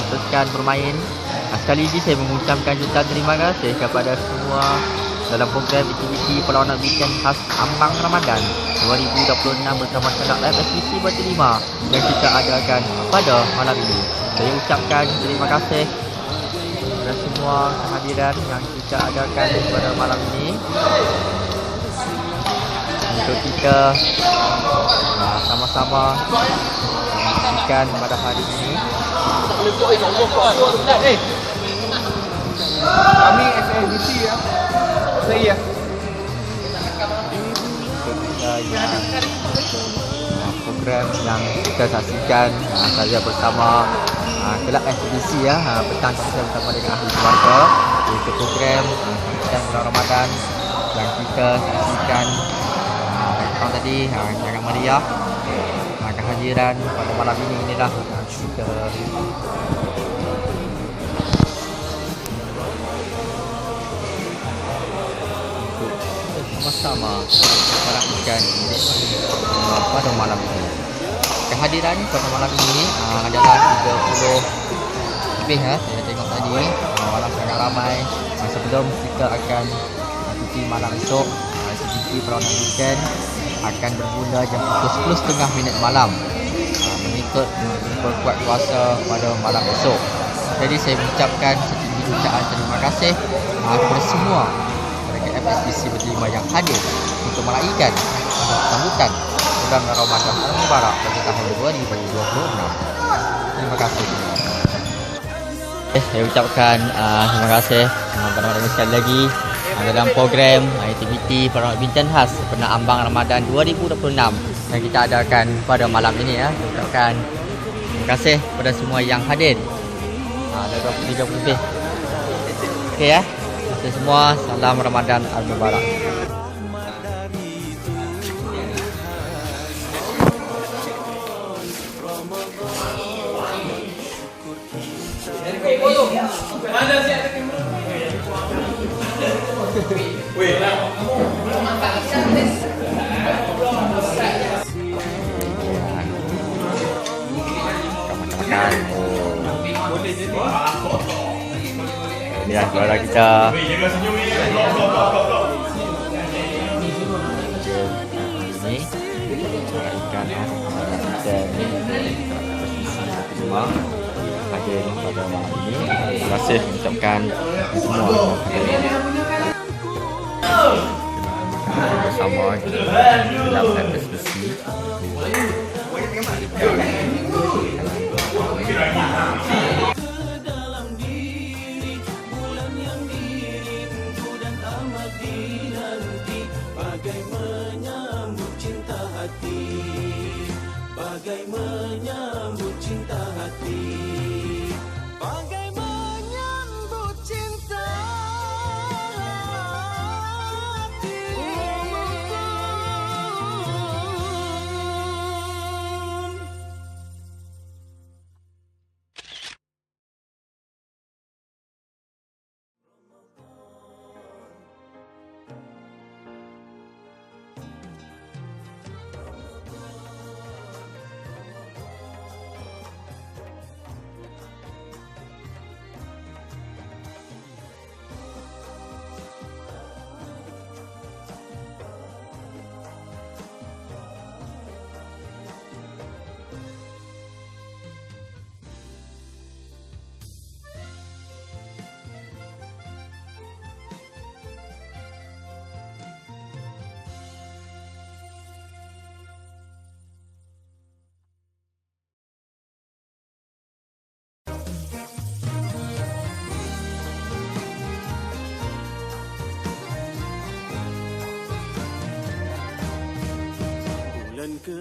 teruskan bermain. Sekali lagi saya mengucapkan jutaan terima kasih kepada semua dalam program aktiviti perlawanan weekend khas Ambang Ramadan 2026 bersama channel FSBC Batu 5 yang kita adakan pada malam ini. Saya ucapkan terima kasih kepada semua kehadiran yang kita adakan pada malam ini untuk kita sama-sama menyaksikan pada hari ini. Kami FSBC ya. Saya program yang kita saksikan saya bersama kelab FSBC ya. Petang kita bersama dengan ahli keluarga untuk program weekend bulan Ramadan yang kita saksikan tahun tadi sangat meriah. Kehadiran pada malam ini inilah kita sama-sama meraihkan pada malam ini. Kehadiran pada malam ini adalah 30 lebih ya. Saya tengok tadi malam sangat ramai. Sebelum kita akan ikuti malam esok, aktiviti perlawanan weekend akan bermula jam pukul 10.30 malam mengikut berkuat kuasa pada malam esok. Jadi saya mengucapkan setinggi ucapkan terima kasih kepada semua mereka FSBC Batu 5 yang hadir untuk meraihkan sambutan bulan Ramadan Al-Mubarak pada tahun 2026. Terima kasih semua. Saya ucapkan terima kasih kepada mereka sekali lagi dalam program aktiviti perlawanan weekend khas Pernah Ambang Ramadan 2026 yang kita adakan pada malam ini ya. Saya ucapkan terima kasih kepada semua yang hadir. Ada 20-30 lebih. Okey ya. Terima kasih semua. Salam Ramadan Al-Mubarak. Makan. Ini lah keluarga kita. Ini ikan kita ni semua hadir pada malam ini. Terima kasih ucapkan semua bersama dalam FSBC. Bagai menyambut cinta hati, bagai menyambut cinta hati. Bulan ke